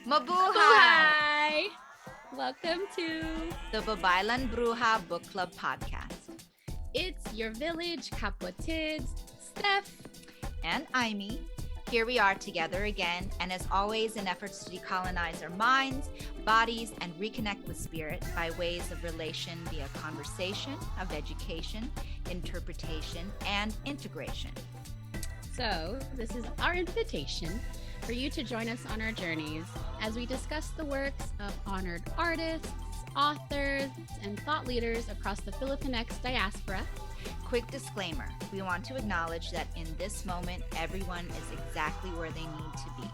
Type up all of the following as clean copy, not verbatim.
Mabuhay! Hi! Welcome to The Babaylan Bruja Book Club podcast. It's Your Village, Kapwatids, Steph. And Imi. Here we are together again, and as always, in efforts to decolonize our minds, bodies, and reconnect with spirit by ways of relation via conversation, of education, interpretation, and integration. So, this is our invitation for you to join us on our journeys as we discuss the works of honored artists, authors, and thought leaders across the Filipinx diaspora. Quick disclaimer, we want to acknowledge that in this moment, everyone is exactly where they need to be.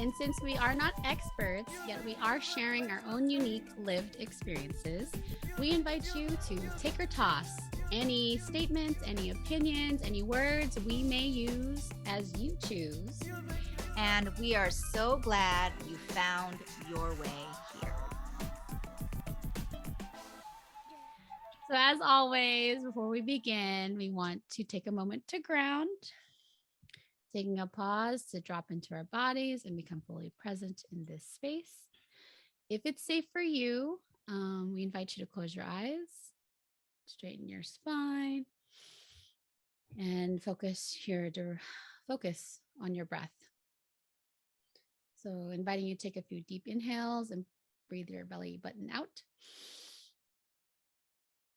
And since we are not experts, yet we are sharing our own unique lived experiences, we invite you to take or toss any statements, any opinions, any words we may use as you choose. And we are so glad you found your way here. So as always, before we begin, we want to take a moment to ground, taking a pause to drop into our bodies and become fully present in this space. If it's safe for you, we invite you to close your eyes, straighten your spine, and focus on your breath. So inviting you to take a few deep inhales and breathe your belly button out.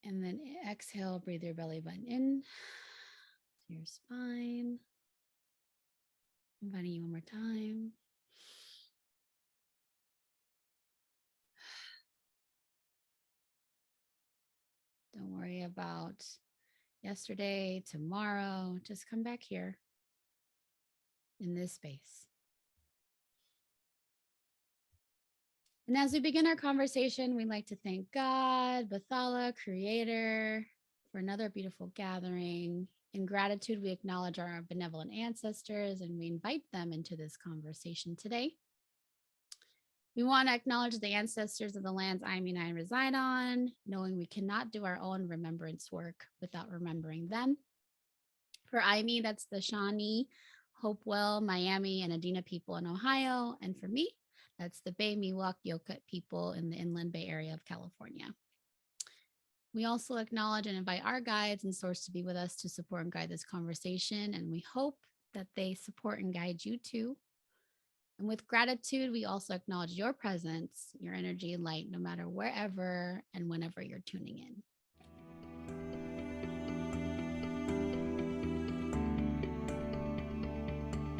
And then exhale, breathe your belly button in to your spine. Inviting you one more time. Don't worry about yesterday, tomorrow. Just come back here in this space. And as we begin our conversation, we'd like to thank God, Bathala, Creator, for another beautiful gathering. In gratitude, we acknowledge our benevolent ancestors and we invite them into this conversation today. We want to acknowledge the ancestors of the lands Imi and I reside on, knowing we cannot do our own remembrance work without remembering them. For Imi, that's the Shawnee, Hopewell, Miami, and Adena people in Ohio. And for me, that's the Bay, Miwok, Yokut people in the Inland Bay Area of California. We also acknowledge and invite our guides and source to be with us to support and guide this conversation. And we hope that they support and guide you too. And with gratitude, we also acknowledge your presence, your energy and light, no matter wherever and whenever you're tuning in.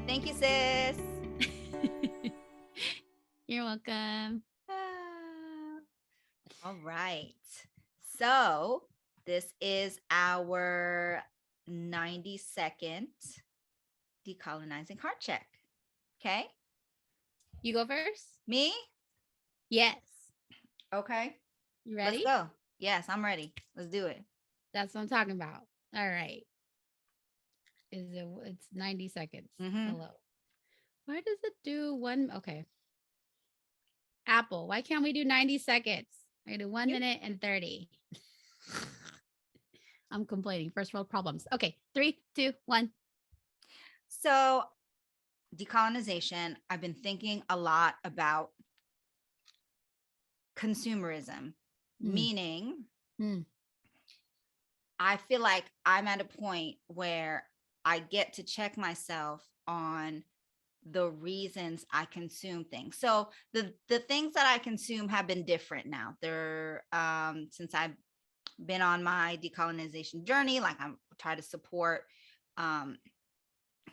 Thank you, sis. You're welcome. All right. So this is our 90-second decolonizing heart check. Okay. You go first? Me? Yes. Okay. You ready? Let's go. Yes, I'm ready. Let's do it. That's what I'm talking about. All right. It's 90 seconds. Mm-hmm. Hello. Why does it do one? Okay. Apple, why can't we do 90 seconds? I do 1 minute and 30. I'm complaining. First world problems. Okay. 3, 2, 1. So decolonization, I've been thinking a lot about consumerism, meaning I feel like I'm at a point where I get to check myself on the reasons I consume things. So the things that I consume have been different now. They're since I've been on my decolonization journey, like I'm trying to support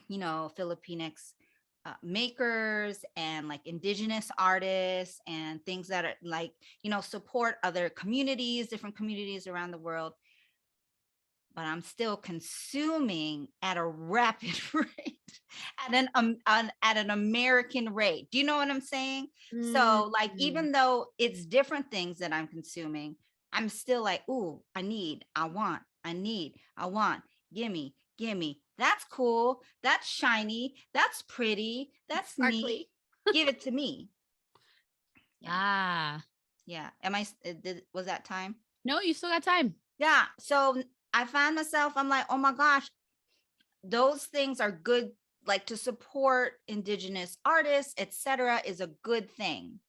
Filipinx makers and like indigenous artists and things that are like, support other communities, different communities around the world. But I'm still consuming at a rapid rate, at an American rate. Do you know what I'm saying? So like, even though it's different things that I'm consuming, I'm still like, ooh, I need, gimme. That's cool. That's shiny. That's pretty. That's sparkly. Neat. Give it to me. Yeah. Yeah. Was that time? No, you still got time. Yeah. So I find myself, I'm like, oh my gosh, those things are good like to support indigenous artists, etc., is a good thing.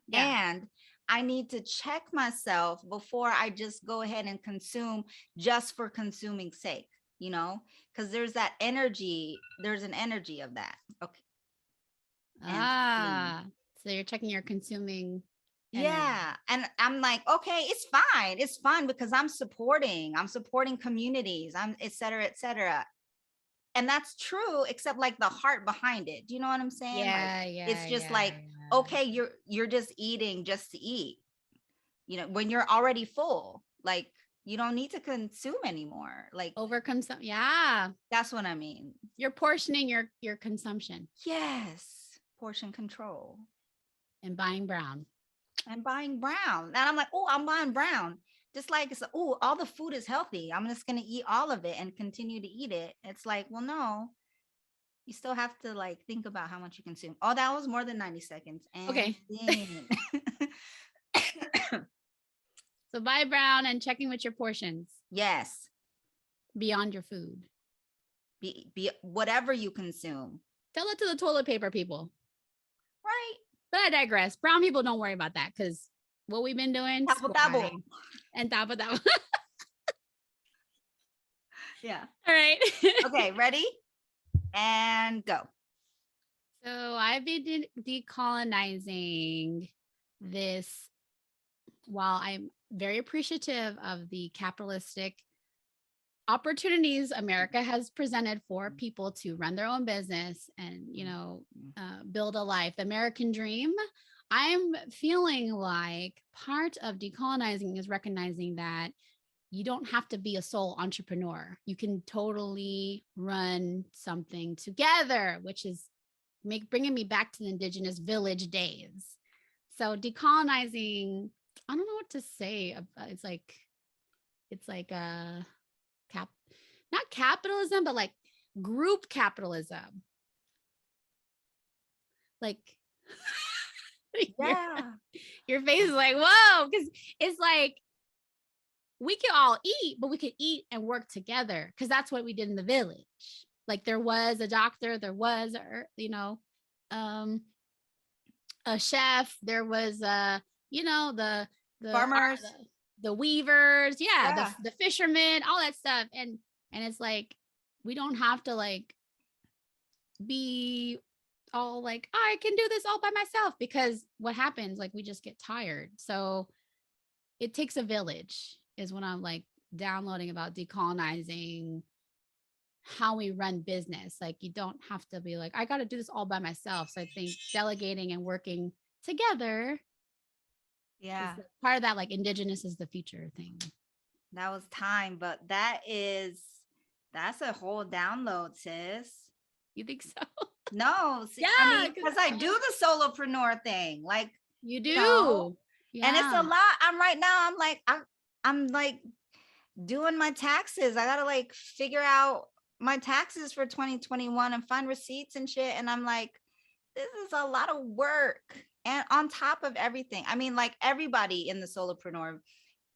Yeah. And I need to check myself before I just go ahead and consume just for consuming sake, because there's that energy, there's an energy of that. Okay. So you're checking your consuming energy. Yeah. And I'm like, okay, it's fine. It's fine because I'm supporting communities, I'm et cetera, et cetera. And that's true, except like the heart behind it. Do you know what I'm saying? Yeah, Like, yeah, it's just yeah, like, yeah. okay, you're just eating just to eat, when you're already full, like you don't need to consume anymore. Like, Overconsume. Yeah. that's what I mean. You're portioning your consumption Yes. Portion control. and buying brown. I'm buying brown. And I'm like, oh, I'm buying brown. Just like it's, oh, all the food is healthy, I'm just gonna eat all of it and continue to eat it. It's like, well, no, you still have to like think about how much you consume. Oh, that was more than 90 seconds. And Okay. then So buy brown and checking with your portions yes, beyond your food. be whatever you consume. Tell it to the toilet paper people. Right. But I digress. Brown people don't worry about that because what we've been doing, Tabo tabo. and tabo tabo. Yeah. All right. Okay, ready? And go. So I've been decolonizing this while I'm very appreciative of the capitalistic opportunities America has presented for people to run their own business and, build a life, the American dream. I'm feeling like part of decolonizing is recognizing that you don't have to be a sole entrepreneur. You can totally run something together, which is bringing me back to the indigenous village days. So decolonizing, I don't know what to say. It's like not capitalism, but like group capitalism. Like, Yeah. your face is like, whoa, because it's like we can all eat, but we could eat and work together because that's what we did in the village. Like there was a doctor, there was a chef, there was the Farmers. the weavers, Yeah. the fishermen, all that stuff. And it's like we don't have to like be all like, I can do this all by myself, because what happens, like we just get tired. So it takes a village is when I'm like downloading about decolonizing how we run business. Like you don't have to be like, I got to do this all by myself. So I think delegating and working together. Yeah. Part of that, like indigenous is the future thing. That was time, but that's a whole download, sis. You think so? No, see, Yeah, I mean, because I do the solopreneur thing, like you do, and it's a lot. I'm like doing my taxes. I gotta like figure out my taxes for 2021 and find receipts and shit. And I'm like, this is a lot of work. And on top of everything, I mean, like everybody in the solopreneur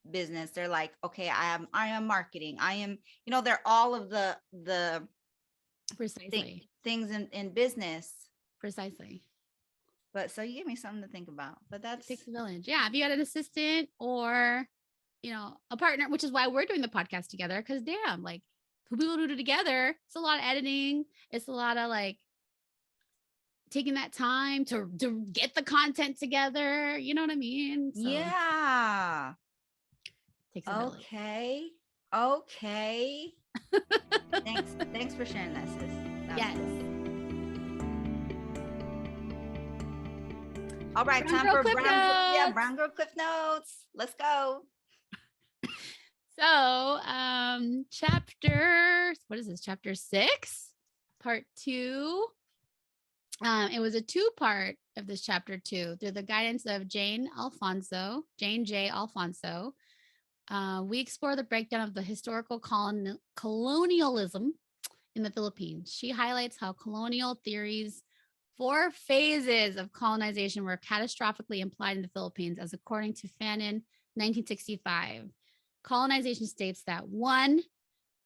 business, they're like, okay, I am marketing. I am, they're all of the precisely things in business. Precisely. But so you give me something to think about. But that's it takes a village. Yeah. If you got an assistant or, a partner, which is why we're doing the podcast together. Because damn, like two people do it together. It's a lot of editing. It's a lot of like taking that time to get the content together. You know what I mean? So, yeah. Takes a village. Okay. Thanks for sharing that, sis. Yes. All right, Brown time Girl for Cliff Brown Girl Cliff Notes. Let's go. So, chapter 6, part 2. It was a 2-part of this chapter 2 through the guidance of Jane J. Alfonso. We explore the breakdown of the historical colonialism in the Philippines. She highlights how colonial theories 4 phases of colonization were catastrophically implied in the Philippines, as according to Fanon, 1965. Colonization states that 1,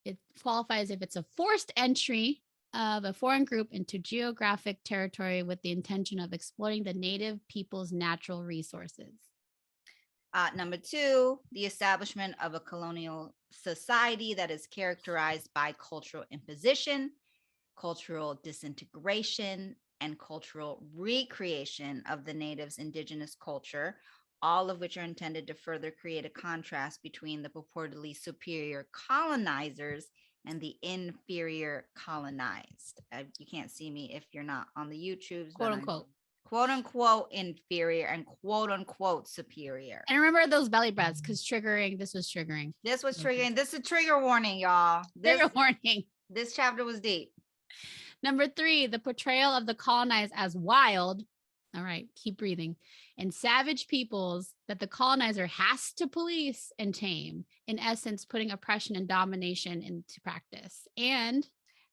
it qualifies if it's a forced entry of a foreign group into geographic territory with the intention of exploiting the native people's natural resources. Number 2, the establishment of a colonial society that is characterized by cultural imposition, cultural disintegration, and cultural recreation of the natives' indigenous culture, all of which are intended to further create a contrast between the purportedly superior colonizers and the inferior colonized. You can't see me if you're not on the YouTubes, Quote unquote. Quote unquote inferior and quote unquote superior. And remember those belly breaths, because this was triggering. This was triggering. This is a trigger warning, y'all. Trigger warning. This chapter was deep. Number 3, the portrayal of the colonized as wild. All right, keep breathing. And savage peoples that the colonizer has to police and tame, in essence, putting oppression and domination into practice. And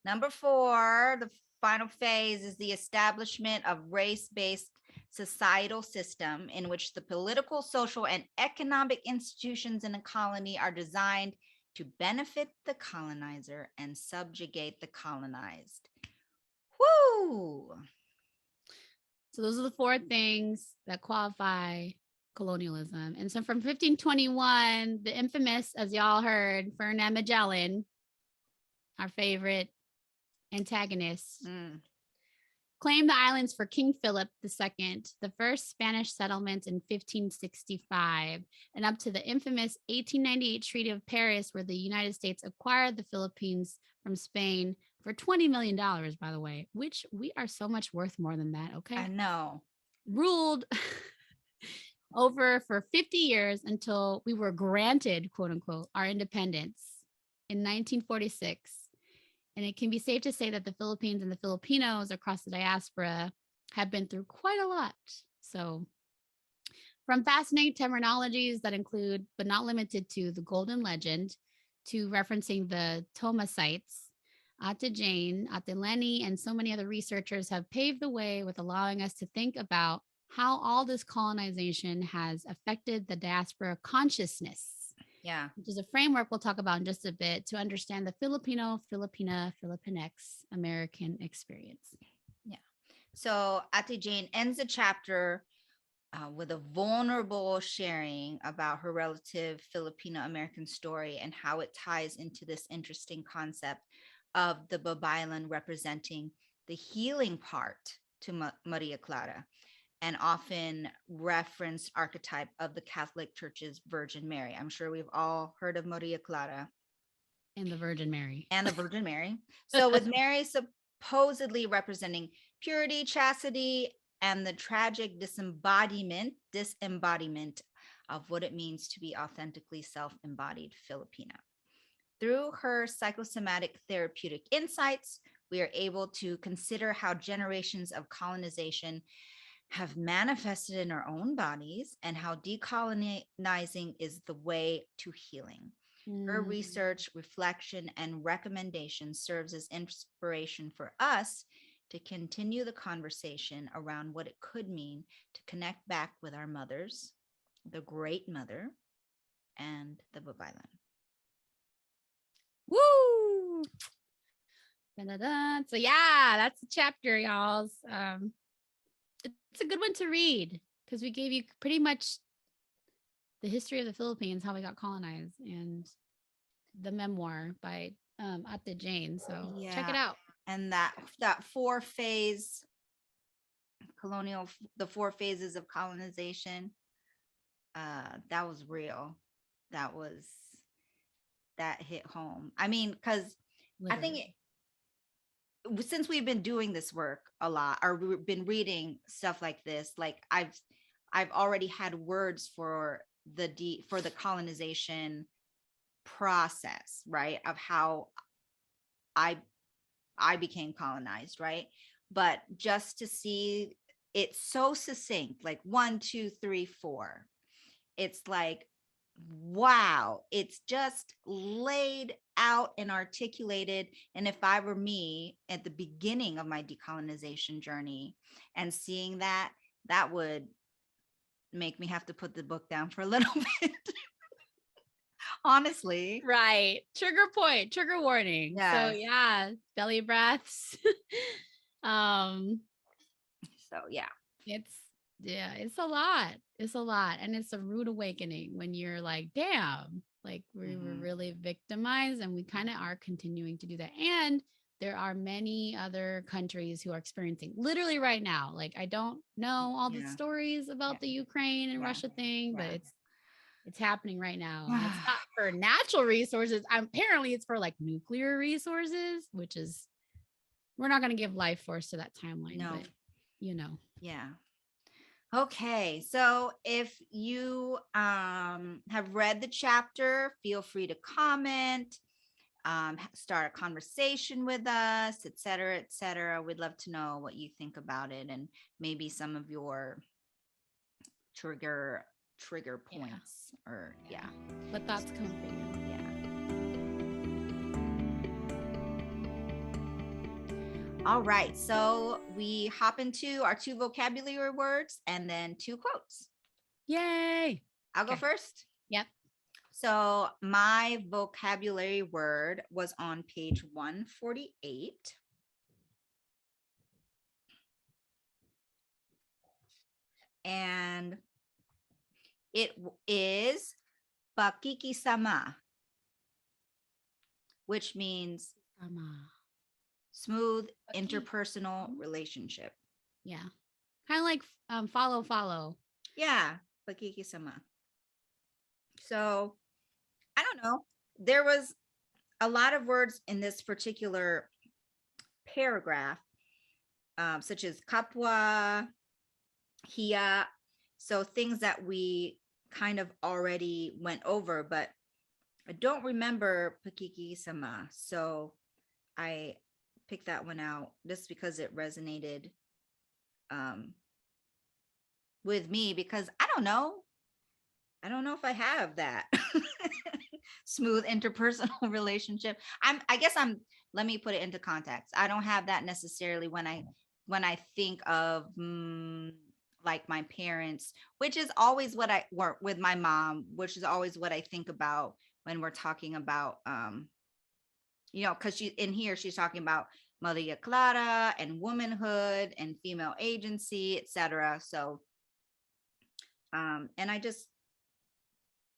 number 4, the final phase is the establishment of race-based societal system in which the political, social, and economic institutions in a colony are designed to benefit the colonizer and subjugate the colonized. Woo! So those are the 4 things that qualify colonialism. And so from 1521, the infamous, as y'all heard, Ferdinand Magellan, our favorite antagonist, claimed the islands for King Philip II, the first Spanish settlement in 1565, and up to the infamous 1898 Treaty of Paris, where the United States acquired the Philippines from Spain for $20 million, by the way, which we are so much worth more than that, okay? I know. Ruled over for 50 years until we were granted, quote unquote, our independence in 1946. And it can be safe to say that the Philippines and the Filipinos across the diaspora have been through quite a lot. So from fascinating terminologies that include, but not limited to, the Golden Legend, to referencing the Toma sites, Ate Jane, Ate Lenny, and so many other researchers have paved the way with allowing us to think about how all this colonization has affected the diaspora consciousness. Yeah. Which is a framework we'll talk about in just a bit to understand the Filipino, Filipina, Filipinx American experience. Yeah. So Ate Jane ends the chapter with a vulnerable sharing about her relative Filipino American story and how it ties into this interesting concept of the Babaylan representing the healing part to Maria Clara, and often referenced archetype of the Catholic Church's Virgin Mary. I'm sure we've all heard of Maria Clara. And the Virgin Mary. And the Virgin Mary. So with Mary supposedly representing purity, chastity, and the tragic disembodiment of what it means to be authentically self-embodied Filipina. Through her psychosomatic therapeutic insights, we are able to consider how generations of colonization have manifested in our own bodies and how decolonizing is the way to healing. Her research, reflection, and recommendation serves as inspiration for us to continue the conversation around what it could mean to connect back with our mothers, the Great Mother, and the Babaylan. Woo! Dun-dun-dun. So yeah, that's the chapter, y'all. It's a good one to read because we gave you pretty much the history of the Philippines, how we got colonized, and the memoir by Ate Jane. So check it out. And that 4-phase the 4 phases of colonization, that was real. That hit home. I mean, because I think since we've been doing this work a lot, or we've been reading stuff like this, like I've already had words for the colonization process, right? Of how I became colonized, right? But just to see it so succinct, like 1, 2, 3, 4, it's like, wow, it's just laid out and articulated. And if I were me at the beginning of my decolonization journey and seeing that would make me have to put the book down for a little bit. Honestly. Right. Trigger point, trigger warning. So Yes. yeah, belly breaths. um, So yeah. it's it's a lot. It's a lot. And it's a rude awakening when you're like, damn, like we were Mhm. really victimized and we kind of are continuing to do that. And there are many other countries who are experiencing literally right now. Like I don't know all the Yeah. stories Yeah. about the Ukraine and Yeah. Russia thing, but Yeah. it's happening right now. And it's not for natural resources. Apparently it's for like nuclear resources, which is we're not going to give life force to that timeline, No. but you know. Yeah. Okay. So if you have read the chapter, feel free to comment, start a conversation with us, et cetera, et cetera. We'd love to know what you think about it and maybe some of your trigger Yeah. points or yeah. What thoughts come for you? Yeah. All right. So we hop into our 2 vocabulary words and then 2 quotes. Yay. I'll go Okay. first. Yep. So my vocabulary word was on page 148. And it is pakikisama, which means smooth interpersonal relationship. Yeah. Kind of like follow. Yeah, pakikisama. So I don't know. There was a lot of words in this particular paragraph, such as kapwa, hiya. So things that we kind of already went over, but I don't remember pakikisama. So I picked that one out just because it resonated with me because I don't know if I have that smooth interpersonal relationship. Let me put it into context. I don't have that necessarily when I think of like my parents, which is always what I work with my mom, which is always what I think about when we're talking about because she's talking about Maria Clara and womanhood and female agency, etc. So and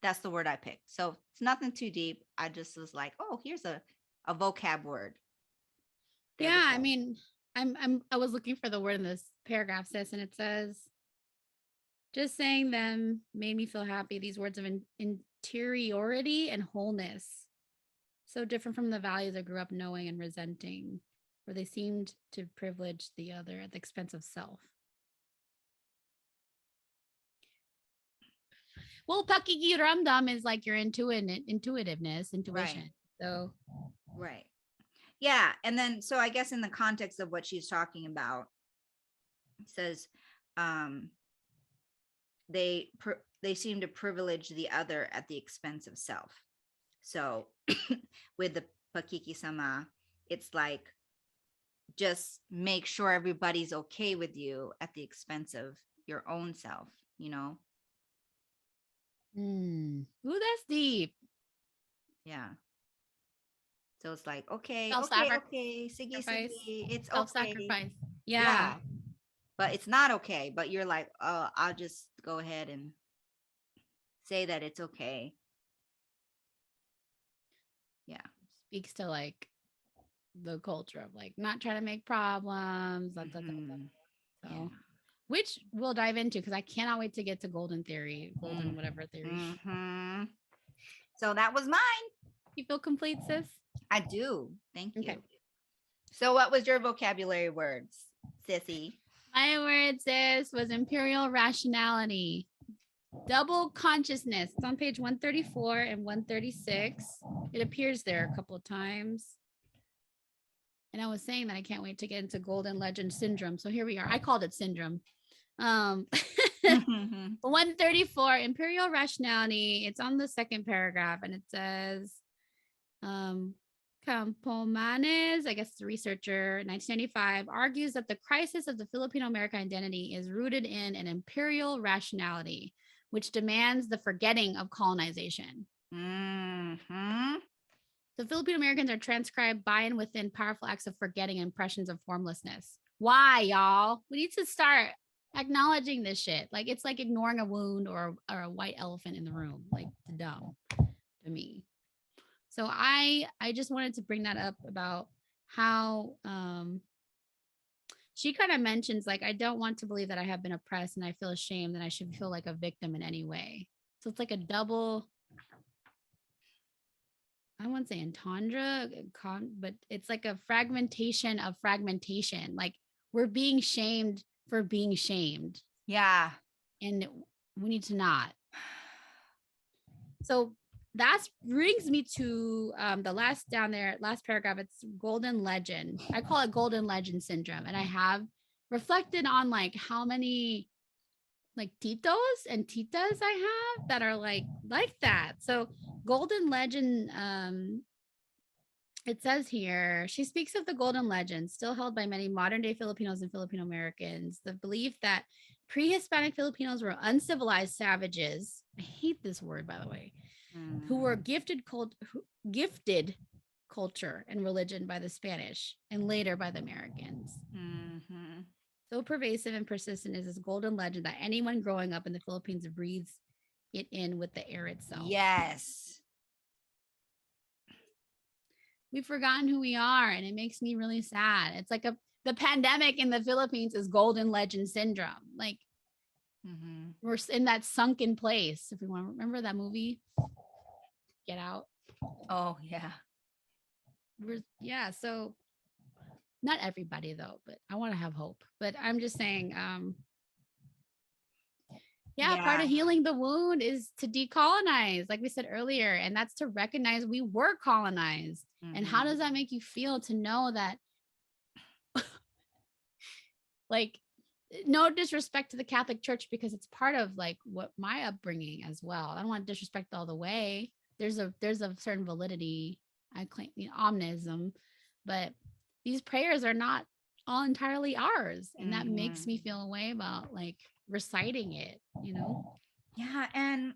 that's the word I picked. So it's nothing too deep. I just was like, oh, here's a vocab word. There Yeah, I mean, I was looking for the word in this paragraph, sis, and it says, just saying them made me feel happy. These words of interiority and wholeness, so different from the values I grew up knowing and resenting, where they seemed to privilege the other at the expense of self. Well, pakiki ramdam is like your intuitiveness, intuition. Right. So, right. Yeah. And then, so I guess in the context of what she's talking about, it says, they seem to privilege the other at the expense of self. So with the pakiki sama, it's like, just make sure everybody's okay with you at the expense of your own self, ooh, that's deep. Yeah. So it's like, okay, sige, it's self-sacrifice. okay. Yeah. But it's not okay. But you're like, oh, I'll just go ahead and say that it's okay. Yeah. Speaks to like the culture of like not trying to make problems. So, which we'll dive into because I cannot wait to get to golden whatever theory. So that was mine. You feel complete, sis? I do. Thank you. So what was your vocabulary words, sissy? My word, sis, was imperial rationality. Double consciousness. It's on page 134 and 136. It appears there a couple of times. And I was saying that I can't wait to get into golden legend syndrome. So here we are. I called it syndrome. 134, imperial rationality. It's on the second paragraph and it says, Campomanes, I guess the researcher, 1995, argues that the crisis of the Filipino American identity is rooted in an imperial rationality, which demands the forgetting of colonization. Mm-hmm. The Filipino Americans are transcribed by and within powerful acts of forgetting and impressions of formlessness. Why, y'all? We need to start acknowledging this shit. Like it's like ignoring a wound or a white elephant in the room. Like dumb to me. So I just wanted to bring that up about how she kind of mentions like I don't want to believe that I have been oppressed and I feel ashamed and I should feel like a victim in any way. So it's like a double, I won't say entendre, but it's like a fragmentation of fragmentation. Like we're being shamed for being shamed. Yeah. And we need to not. So that brings me to the last down there, last paragraph. It's golden legend. I call it golden legend syndrome. And I have reflected on like how many like titos and titas I have that are like that. So golden legend, it says here, she speaks of the golden legend still held by many modern day Filipinos and Filipino Americans, the belief that pre-Hispanic Filipinos were uncivilized savages. I hate this word, by the way, who were gifted culture and religion by the Spanish and later by the Americans. Mm-hmm. So pervasive and persistent is this golden legend that anyone growing up in the Philippines breathes it in with the air itself. Yes. We've forgotten who we are, and it makes me really sad. It's like the pandemic in the Philippines is golden legend syndrome. Like we're in that sunken place. If you want to remember that movie, Get Out. Oh yeah. So not everybody though, but I want to have hope. But I'm just saying, part of healing the wound is to decolonize, like we said earlier, and that's to recognize we were colonized. And how does that make you feel to know that? Like, no disrespect to the Catholic Church because it's part of like what my upbringing as well. I don't want to disrespect all the way. There's a certain validity. I claim omnism, but these prayers are not all entirely ours, and that makes me feel a way about like reciting it, Yeah, and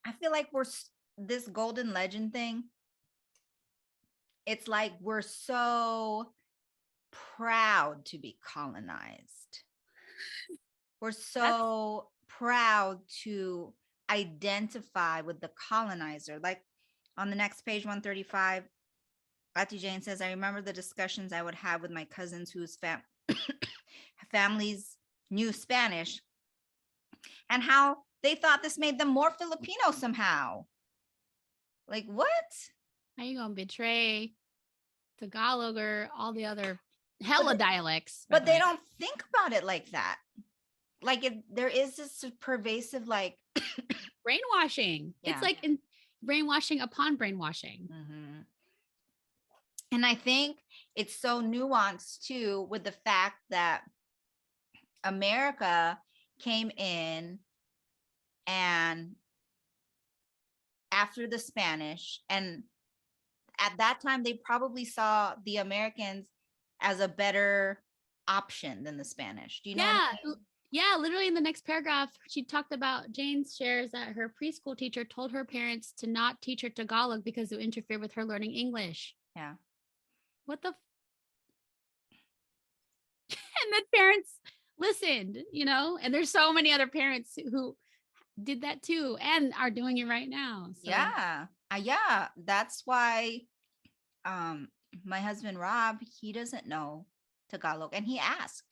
I feel like this golden legend thing, it's like we're so proud to be colonized. We're so proud to identify with the colonizer. Like on the next page, 135, Ati Jane says, I remember the discussions I would have with my cousins whose families knew Spanish and how they thought this made them more Filipino somehow. Like, what? How you gonna betray Tagalog or all the other hella dialects? But they don't think about it like that. Like there is this pervasive like brainwashing. Yeah. It's like brainwashing upon brainwashing. And I think it's so nuanced too with the fact that America came in and after the Spanish, and at that time they probably saw the Americans as a better option than the Spanish. Do you know what I mean? Yeah, literally in the next paragraph, she talked about Jane shares that her preschool teacher told her parents to not teach her Tagalog because it would interfere with her learning English. Yeah. What the? And the parents listened, and there's so many other parents who did that too and are doing it right now. So. Yeah. That's why my husband, Rob, he doesn't know Tagalog. And he asked,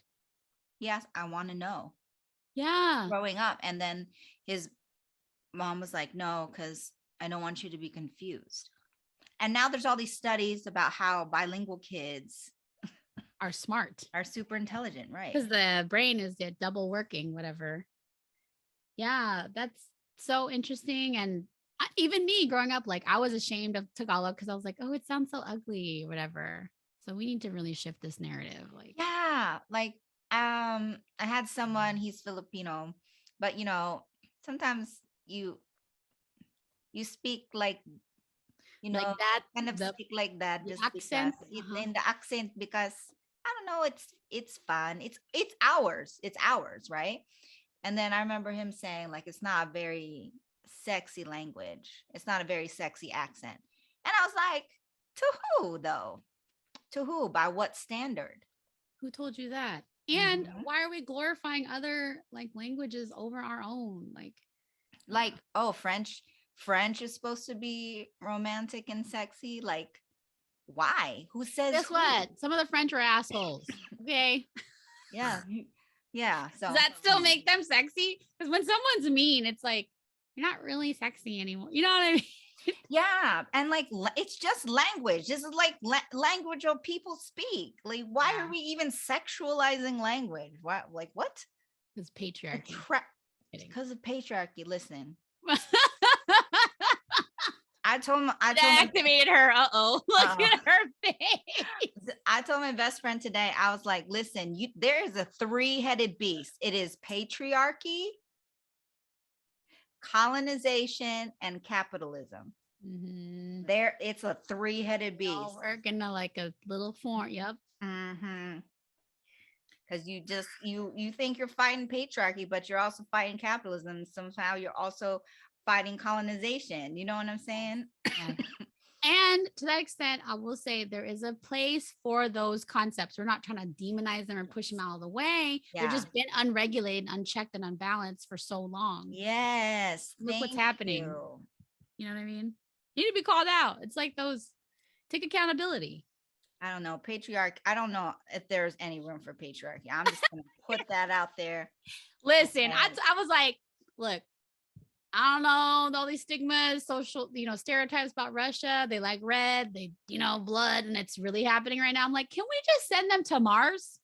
I want to know. Yeah. Growing up. And then his mom was like, no, because I don't want you to be confused. And now there's all these studies about how bilingual kids are smart, are super intelligent, right? Because the brain is double working, whatever. Yeah, that's so interesting. And even me growing up, like I was ashamed of Tagalog because I was like, oh, it sounds so ugly, whatever. So we need to really shift this narrative. Like, yeah, like I had someone, he's Filipino, but sometimes you speak like like that kind of speak like that just accent in the accent because I don't know, it's fun, it's ours, right? And then I remember him saying like it's not a very sexy language. It's not a very sexy accent. And I was like, to who though? To who? By what standard? Who told you that? And Mhm. why are we glorifying other like languages over our own? Like, oh, French is supposed to be romantic and sexy. Like, why? Who says guess who? what? Some of the French are assholes. Okay. Yeah. Yeah. Does So that still make them sexy? Because when someone's mean, it's like you're not really sexy anymore. You know what I mean? yeah, and like it's just language. This is like language of people speak. Like, why Yeah. are we even sexualizing language? Why? Like what? It's patriarchy. Because of patriarchy. Listen, I told my activated her. Look at her face. I told my best friend today. I was like, listen, there is a three-headed beast. It is patriarchy, colonization, and capitalism. Mm-hmm. There, it's a three-headed beast. All working like a little form. Yep. Mm-hmm. Because you think you're fighting patriarchy, but you're also fighting capitalism. Somehow you're also fighting colonization. You know what I'm saying? Yeah. And to that extent, I will say there is a place for those concepts. We're not trying to demonize them or push them out of the way. Yeah. They're just been unregulated, unchecked, and unbalanced for so long. Yes. Look what's happening. You know what I mean? You need to be called out. It's like those, take accountability. I don't know. I don't know if there's any room for patriarchy. I'm just going to put that out there. Listen, okay. I was like, look, I don't know, all these stigmas, social, stereotypes about Russia. They like red, they, blood, and it's really happening right now. I'm like, can we just send them to Mars?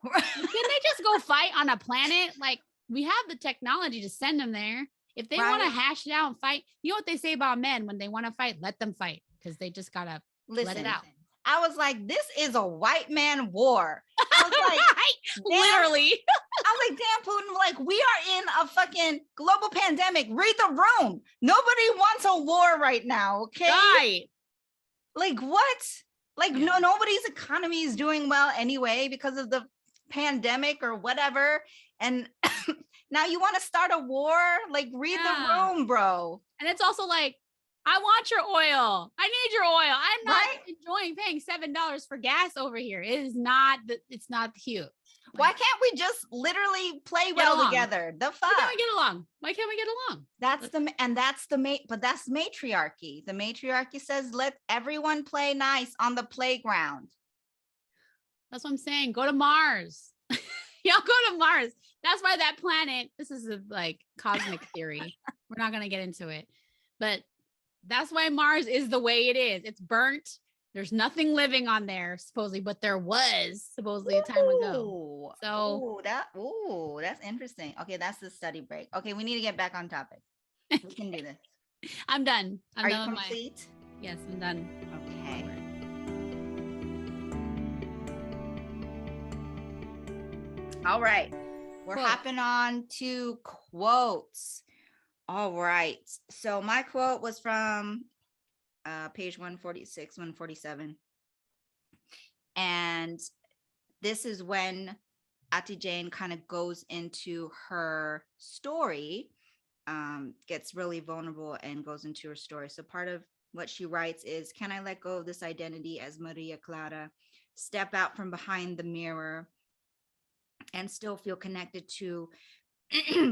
Can they just go fight on a planet? Like, we have the technology to send them there. If they want to hash it out and fight, you know what they say about men when they want to fight? Let them fight, because they just got to let it out. I was like, this is a white man war. I was like, literally. I was like, damn, Putin, like, we are in a fucking global pandemic. Read the room. Nobody wants a war right now, okay? Right. Like, what? Like, no, nobody's economy is doing well anyway because of the pandemic or whatever. And now you want to start a war? Like, read the room, bro. And it's also like, I want your oil. I need your oil. I'm not enjoying paying $7 for gas over here. It's not cute. Why can't we just literally play well together? The fuck? Why can't we get along? That's matriarchy. The matriarchy says, let everyone play nice on the playground. That's what I'm saying. Go to Mars. Y'all go to Mars. That's why that planet, this is a cosmic theory. We're not going to get into it, but that's why Mars is the way it is. It's burnt. There's nothing living on there, supposedly, but there was supposedly a time ago. So that's interesting. Okay, that's the study break. Okay, we need to get back on topic. We can do this. I'm done. Are you complete? Yes, I'm done. Okay. All right. We're hopping on to quotes. All right. So my quote was from page 146, 147. And this is when Ati Jane kind of goes into her story, gets really vulnerable and goes into her story. So part of what she writes is, can I let go of this identity as Maria Clara, step out from behind the mirror, and still feel connected to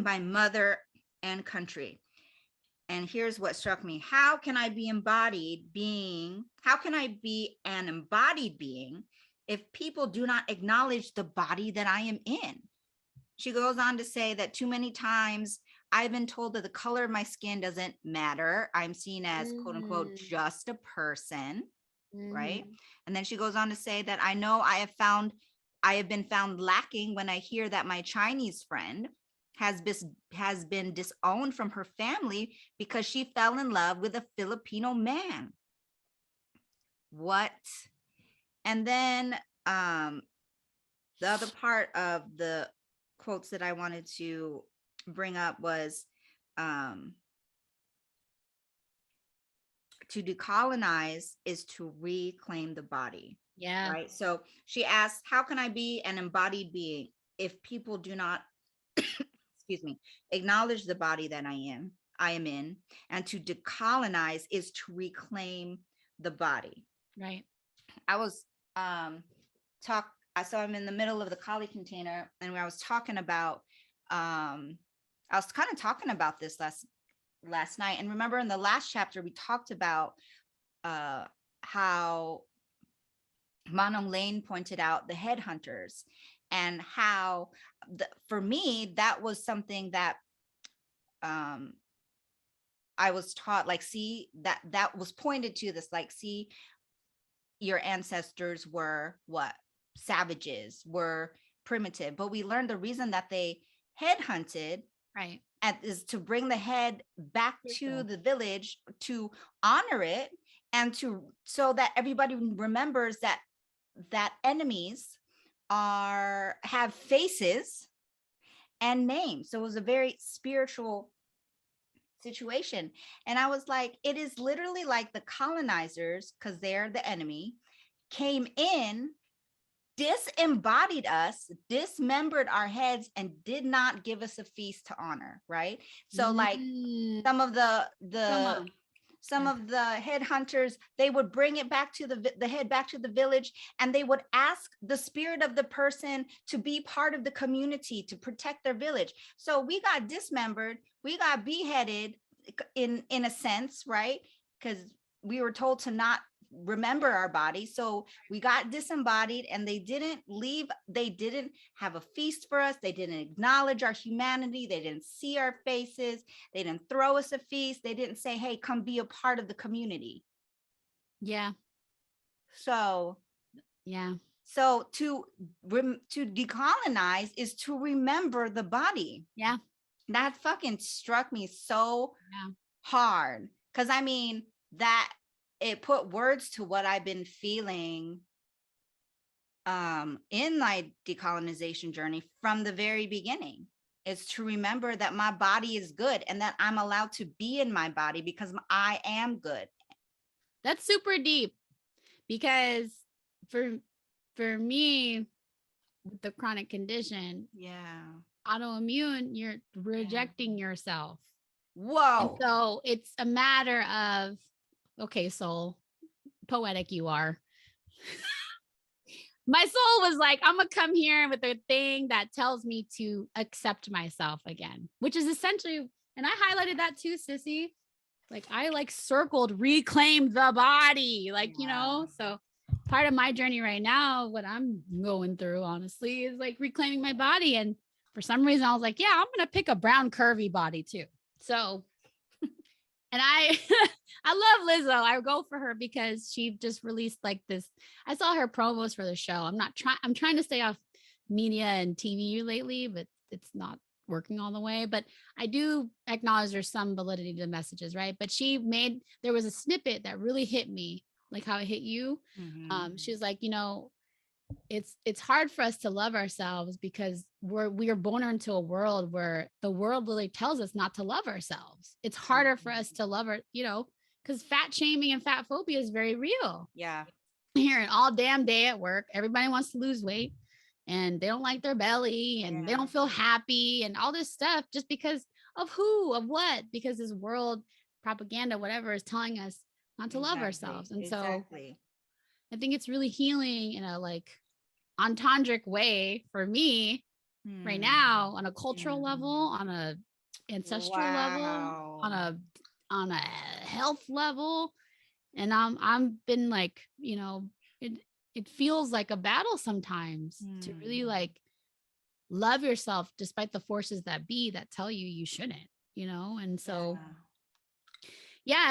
my mother and country? And here's what struck me. How can I be an embodied being if people do not acknowledge the body that I am in? She goes on to say that too many times I've been told that the color of my skin doesn't matter. I'm seen as quote unquote just a person, right? And then she goes on to say that I know I have been found lacking when I hear that my Chinese friend has been disowned from her family because she fell in love with a Filipino man. What? And then the other part of the quotes that I wanted to bring up was to decolonize is to reclaim the body. Yeah. Right. So she asked, how can I be an embodied being if people do not, excuse me, acknowledge the body that I am? I am in, and to decolonize is to reclaim the body. Right. I was so I'm in the middle of the Kali container, and I was talking about I was kind of talking about this last night. And remember, in the last chapter, we talked about how Manon Lane pointed out the headhunters, and how for me, that was something that I was taught, like, see, that was pointed to this, like, see, your ancestors were what? Savages, were primitive. But we learned the reason that they headhunted, right, is to bring the head back to the village, to honor it, and so that everybody remembers that enemies have faces and names. So it was a very spiritual situation. And I was like, it is literally like the colonizers, because they're the enemy, came in, disembodied us, dismembered our heads, and did not give us a feast to honor, right? So like some of the headhunters, they would bring it back to the head back to the village, and they would ask the spirit of the person to be part of the community, to protect their village. So we got dismembered, we got beheaded in a sense, right? Because we were told to not remember our body. So we got disembodied, and they didn't have a feast for us. They didn't acknowledge our humanity. They didn't see our faces. They didn't throw us a feast. They didn't say, hey, come be a part of the community. Yeah. So to decolonize is to remember the body. Yeah. That fucking struck me so hard, because I mean, that it put words to what I've been feeling in my decolonization journey from the very beginning. Is to remember that my body is good, and that I'm allowed to be in my body because I am good. That's super deep, because for me, with the chronic condition, autoimmune, you're rejecting yourself. Whoa. And so it's a matter of, okay, soul, poetic you are. My soul was like, I'm gonna come here with a thing that tells me to accept myself again, which is essentially, and I highlighted that too, Sissy. Like, I like circled reclaim the body, like, you know, so part of my journey right now, what I'm going through, honestly, is like reclaiming my body. And for some reason I was like, yeah, I'm gonna pick a brown curvy body too. So, and I love Lizzo. I go for her because she just released like this. I saw her promos for the show. I'm trying to stay off media and TV lately, but it's not working all the way. But I do acknowledge there's some validity to the messages, right? But there was a snippet that really hit me, like how it hit you. She was like, you know, it's hard for us to love ourselves because we are born into a world where the world really tells us not to love ourselves. It's harder for us to love our, you know, because fat shaming and fat phobia is very real. Yeah. Hearing all damn day at work, everybody wants to lose weight and they don't like their belly and they don't feel happy and all this stuff just because of what? Because this world propaganda, whatever, is telling us not to love ourselves. And so I think it's really healing in a like entendric way for me right now, on a cultural level, on a ancestral level, on a health level. And I'm been like, you know, it feels like a battle sometimes to really like love yourself despite the forces that tell you shouldn't, you know? And so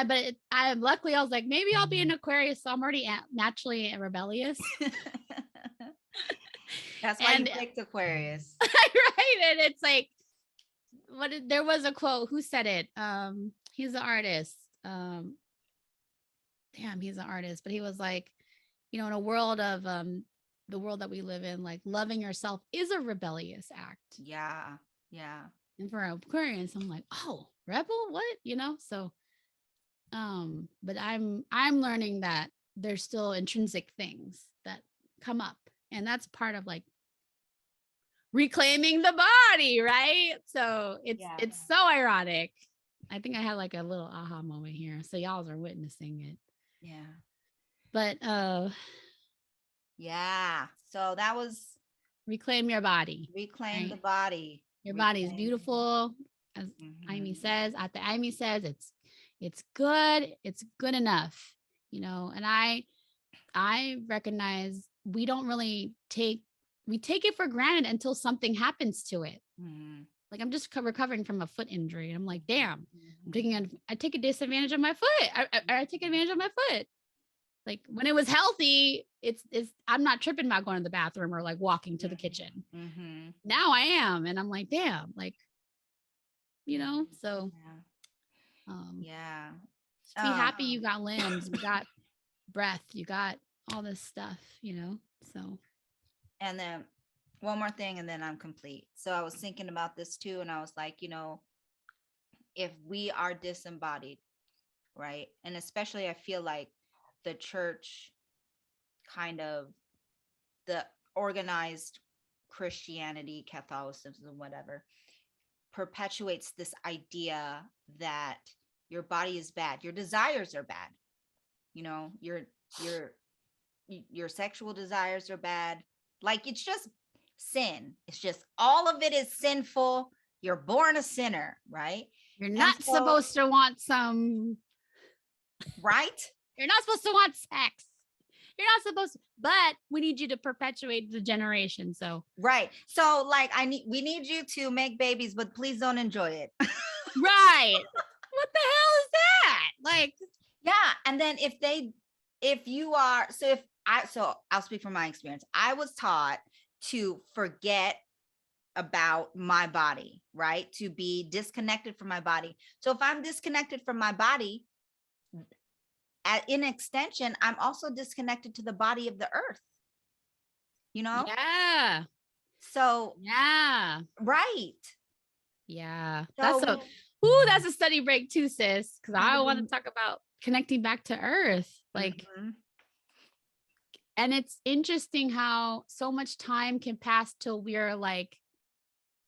but luckily I was like, maybe I'll be an Aquarius. So I'm already naturally rebellious. That's why you picked Aquarius. Right. And it's like, there was a quote, who said it? He's an artist. He's an artist, but he was like, you know, in a world of the world that we live in, like loving yourself is a rebellious act. Yeah. And for Aquarius, I'm like, oh, rebel? What? You know? So but I'm learning that there's still intrinsic things that come up, and that's part of like reclaiming the body, right? So it's so ironic I think I had like a little aha moment here. So y'all are witnessing it. Yeah. But Yeah. So that was reclaim your body. reclaim Right? the body. Your body is Reclaim. beautiful. As Amy says, Amy says it's good. It's good enough. You know, and I recognize we don't really take it for granted until something happens to it. Like I'm just recovering from a foot injury. I'm like, damn, I take a disadvantage of my foot. I take advantage of my foot. Like when it was healthy, it's I'm not tripping about going to the bathroom or like walking to the kitchen. Now I am. And I'm like, damn, like, you know, so yeah. just be happy you got limbs, you got breath, you got all this stuff, you know. So and then one more thing and then I'm complete. So I was thinking about this too, and I was like, you know, if we are disembodied, right? And especially I feel like the church kind of the organized Christianity, Catholicism, whatever, perpetuates this idea that your body is bad, your desires are bad, you know, your sexual desires are bad. Like it's just sin. It's just all of it is sinful. You're born a sinner, right? You're not supposed to want some, right? You're not supposed to want sex. You're not supposed to, but we need you to perpetuate the generation. So right. So like we need you to make babies, but please don't enjoy it. Right. What the hell is that? Like, yeah. And then so I'll speak from my experience. I was taught to forget about my body, right? To be disconnected from my body. So if I'm disconnected from my body, in extension, I'm also disconnected to the body of the earth, you know? Yeah. So, yeah. Right. Yeah. So that's a study break too, sis. Cause I want to talk about connecting back to earth. Like, and it's interesting how so much time can pass till we're like,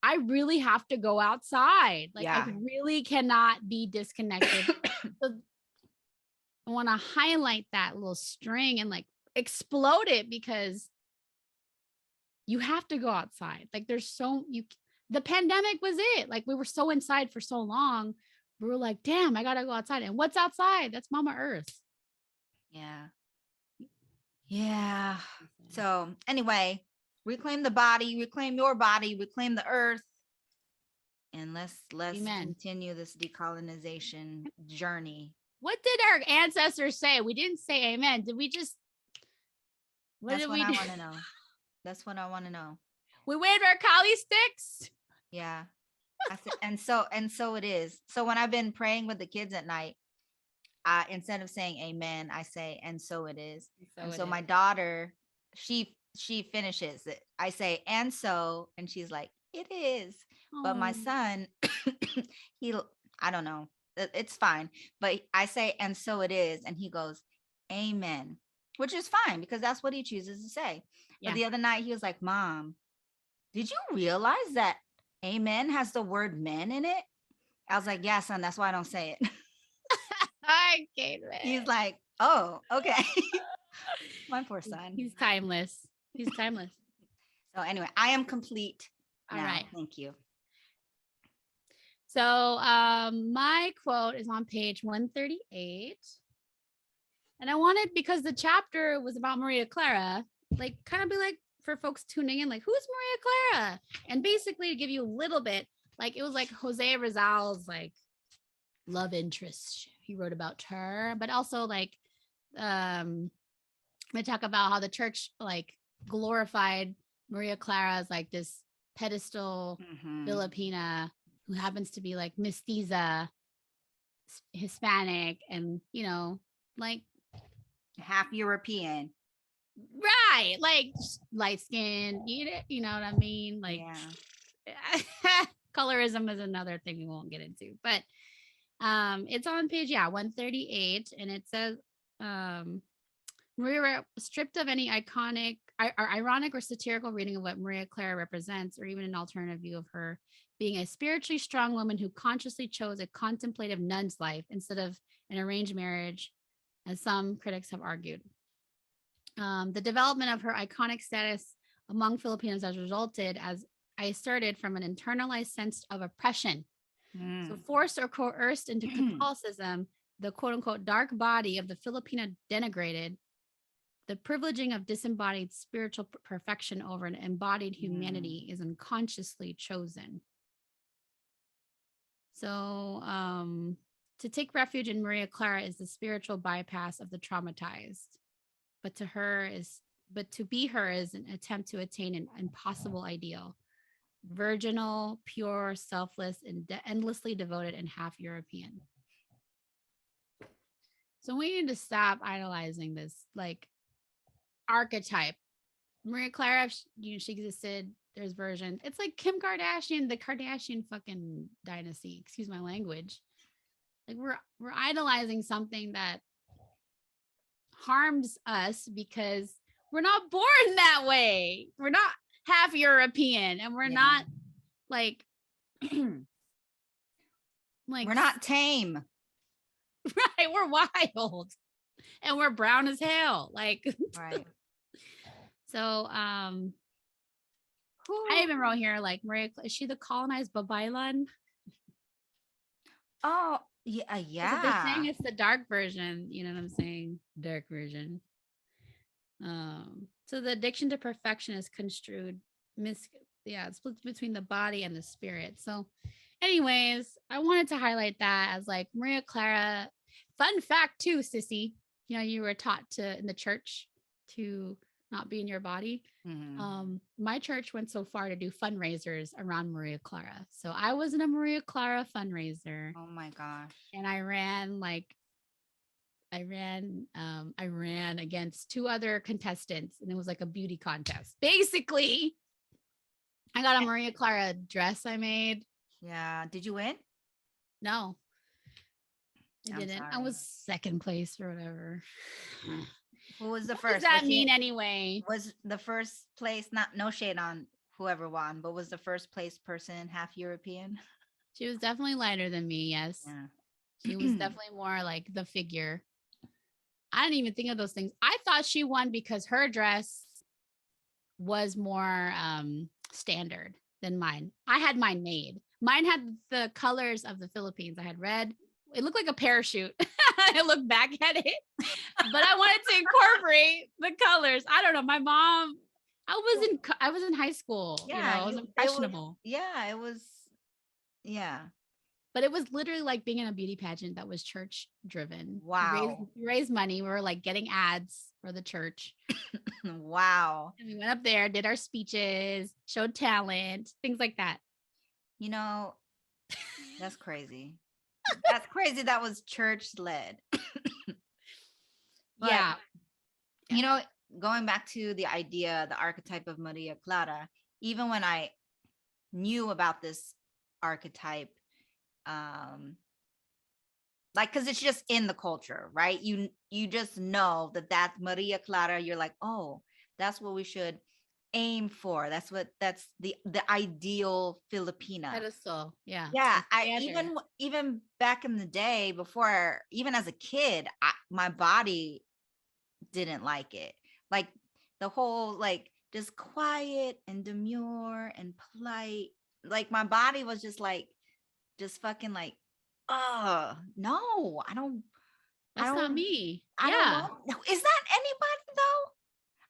I really have to go outside. Like, I really cannot be disconnected. So I want to highlight that little string and like explode it because you have to go outside. Like the pandemic was it. Like we were so inside for so long. We were like, damn, I got to go outside. And what's outside? That's Mama Earth. Yeah. Yeah. So anyway, reclaim the body, reclaim your body, reclaim the earth. And let's continue this decolonization journey. What did our ancestors say? We didn't say amen. Did we just That's what I want to know. That's what I want to know. We waved our Kali sticks. Yeah. I said, and so it is. So when I've been praying with the kids at night, instead of saying amen, I say, and so it is. And so my daughter, she finishes it. I say, and so, and she's like, it is. Aww. But my son, I don't know. It's fine. But I say, and so it is. And he goes, amen, which is fine because that's what he chooses to say. Yeah. But the other night he was like, Mom, did you realize that amen has the word men in it? I was like, yeah, son, that's why I don't say it. I get it. He's like, oh, okay. My poor son. He's timeless. He's timeless. So anyway, I am complete. All right. Thank you. So my quote is on page 138. And I wanted, because the chapter was about Maria Clara, like kind of be like for folks tuning in, like, who's Maria Clara? And basically to give you a little bit, like it was like Jose Rizal's like love interest. He wrote about her, but also like we talk about how the church like glorified Maria Clara as like this pedestal Filipina who happens to be like mestiza, Hispanic, and you know, like half European, right? Like light skin, you know what I mean? Like, colorism is another thing we won't get into, but it's on page 138, and it says Maria, stripped of any iconic or ironic or satirical reading of what Maria Clara represents, or even an alternative view of her, being a spiritually strong woman who consciously chose a contemplative nun's life instead of an arranged marriage, as some critics have argued. The development of her iconic status among Filipinos has resulted, as I asserted, from an internalized sense of oppression. So forced or coerced into Catholicism, the quote unquote dark body of the Filipina denigrated, the privileging of disembodied spiritual perfection over an embodied humanity is unconsciously chosen. So to take refuge in Maria Clara is the spiritual bypass of the traumatized. But to be her is an attempt to attain an impossible ideal. Virginal, pure, selfless, and endlessly devoted and half European. So we need to stop idolizing this like archetype. Maria Clara, she existed. There's versions. It's like Kim Kardashian, the Kardashian fucking dynasty. Excuse my language. Like we're idolizing something that harms us because we're not born that way. We're not half European, and we're not like we're not tame. Right, we're wild and we're brown as hell. Like right. So I even wrote here like Maria, is she the colonized Babaylan? Oh, yeah. They're saying it's the dark version, you know what I'm saying? Dark version. So the addiction to perfection is construed it's split between the body and the spirit. So anyways, I wanted to highlight that as like Maria Clara. Fun fact too, sissy, you know, you were taught to in the church to not be in your body. My church went so far to do fundraisers around Maria Clara. So I was in a Maria Clara fundraiser. Oh my gosh. And I ran against two other contestants, and it was like a beauty contest. Basically, I got a Maria Clara dress I made. Yeah. Did you win? No, I didn't. Sorry. I was second place or whatever. Who was the what first? Does that mean anyway? Was the first place, no shade on whoever won, but was the first place person half European? She was definitely lighter than me. Yes. Yeah. She was definitely more like the figure. I didn't even think of those things. I thought she won because her dress was more standard than mine. I had mine made. Mine had the colors of the Philippines. I had red. It looked like a parachute. I looked back at it, but I wanted to incorporate the colors. I don't know. My mom, I was in high school. Yeah, you know, I was impressionable. It was. But it was literally like being in a beauty pageant that was church driven. Wow. We raised money. We were like getting ads for the church. Wow. And we went up there, did our speeches, showed talent, things like that. You know, that's crazy. That's crazy. That was church led. Yeah. You know, going back to the archetype of Maria Clara, even when I knew about this archetype, like, because it's just in the culture, right? You just know that's Maria Clara. You're like, oh, that's what we should aim for. That's the ideal Filipina pedestal. Yeah. Even back in the day, before, even as a kid, my body didn't like it. Like the whole like just quiet and demure and polite. Like my body was just fucking like, oh no, I don't. That's not me. I don't want. Is that anybody though?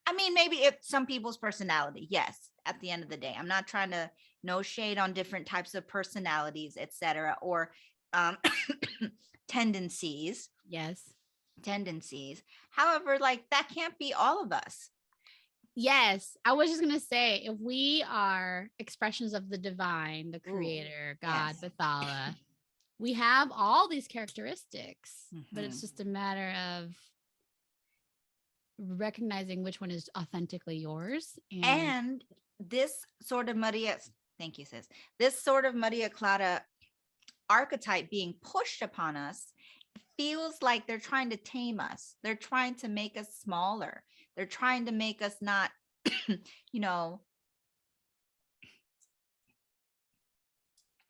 I mean, maybe if some people's personality, yes. At the end of the day, I'm not trying to no shade on different types of personalities, etc., or tendencies. Yes, tendencies. However, like that can't be all of us. Yes, I was just gonna say, if we are expressions of the divine, the creator, God, yes. Bathala, we have all these characteristics, but it's just a matter of recognizing which one is authentically yours. And this sort of Maria, thank you, sis. This sort of Maria Clara archetype being pushed upon us feels like they're trying to tame us. They're trying to make us smaller. They're trying to make us not, you know,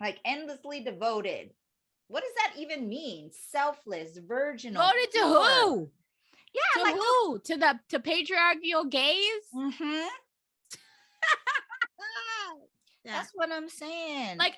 like endlessly devoted. What does that even mean? Selfless, virginal, Devoted to pure. who? Yeah, To like who? To patriarchal gaze? mm-hmm. Yeah. That's what I'm saying. Like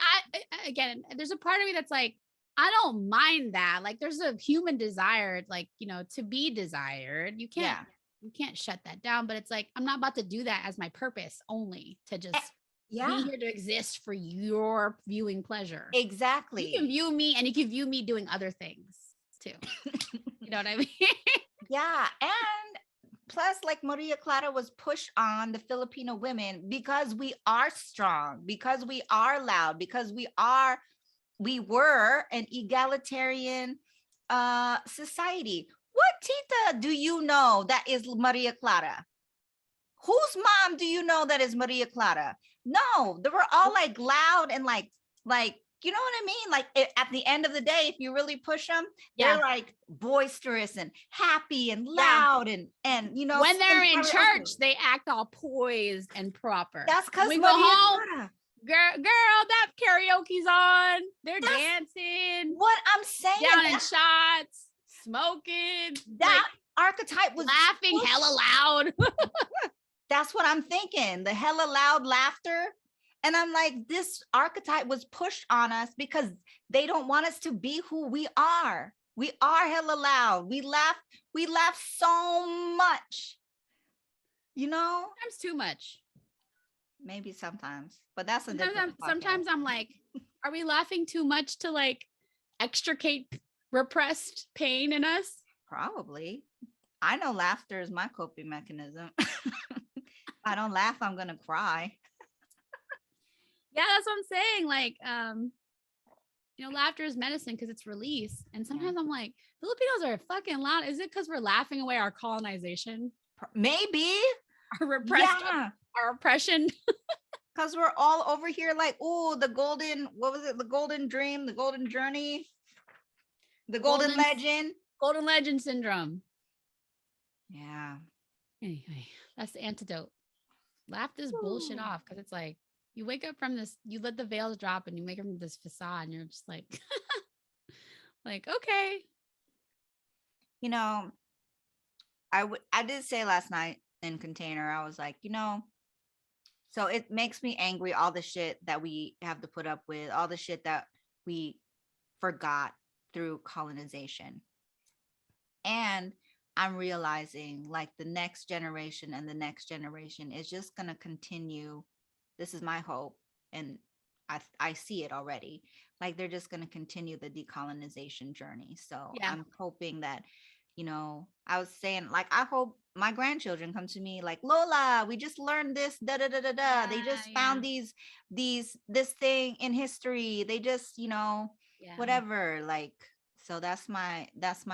again, there's a part of me that's like, I don't mind that. Like there's a human desire, like, to be desired. You can't shut that down, but it's like, I'm not about to do that as my purpose only to just be here to exist for your viewing pleasure. Exactly. You can view me and you can view me doing other things too. You know what I mean? Yeah. And plus, like Maria Clara was pushed on the Filipino women because we are strong, because we are loud, because we were an egalitarian society. What tita do you know that is Maria Clara? Whose mom do you know that is Maria Clara? No, they were all like loud and like, you know what I mean? Like at the end of the day, if you really push them, they're like boisterous and happy and loud and when they're in church, they act all poised and proper. That's because we go home. Girl, that karaoke's on. They're dancing. What I'm saying. Down in shots, smoking. That archetype was laughing hella loud. That's what I'm thinking. The hella loud laughter. And I'm like, this archetype was pushed on us because they don't want us to be who we are. We are hella loud. We laugh so much. Sometimes too much. Maybe sometimes, but that's sometimes I'm like, are we laughing too much to like extricate repressed pain in us? Probably. I know laughter is my coping mechanism. If I don't laugh, I'm gonna cry. Yeah, that's what I'm saying. Like, laughter is medicine because it's release. And sometimes I'm like, Filipinos are fucking loud. Is it because we're laughing away our colonization? Maybe. Our repressed, our oppression. Because we're all over here like, oh, the golden dream, the golden journey, the golden legend. Golden legend syndrome. Yeah. Anyway, that's the antidote. Laugh this bullshit off because it's like, you wake up from this, you let the veils drop and you wake up from this facade and you're just like, like, okay. I did say last night in Container, I was like, so it makes me angry, all the shit that we have to put up with, all the shit that we forgot through colonization. And I'm realizing like the next generation and the next generation is just going to continue. This is my hope. And I see it already. Like they're just going to continue the decolonization journey. So I'm hoping that, I was saying like, I hope my grandchildren come to me like, Lola, we just learned this, da da da da da. They just found this thing in history. They just, whatever. Like, so that's my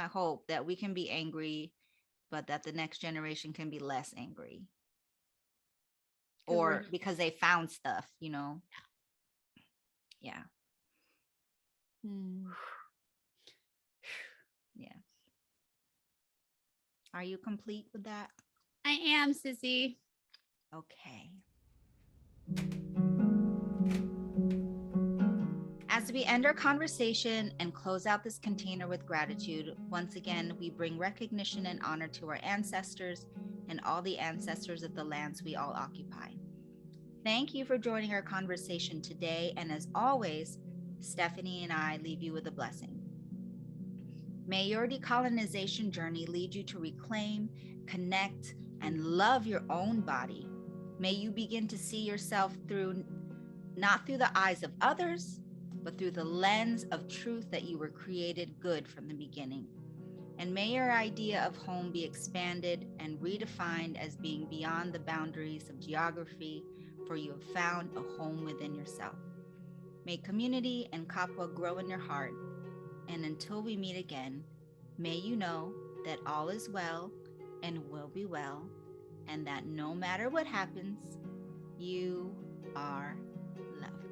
hope, that we can be angry, but that the next generation can be less angry. Or because they found stuff, Yeah. Yeah. Are you complete with that? I am, sissy. Okay. As we end our conversation and close out this container with gratitude, once again, we bring recognition and honor to our ancestors and all the ancestors of the lands we all occupy. Thank you for joining our conversation today. And as always, Stephanie and I leave you with a blessing. May your decolonization journey lead you to reclaim, connect, and love your own body. May you begin to see yourself not through the eyes of others, but through the lens of truth that you were created good from the beginning. And may your idea of home be expanded and redefined as being beyond the boundaries of geography, for you have found a home within yourself. May community and kapwa grow in your heart. And until we meet again, may you know that all is well and will be well, and that no matter what happens, you are loved.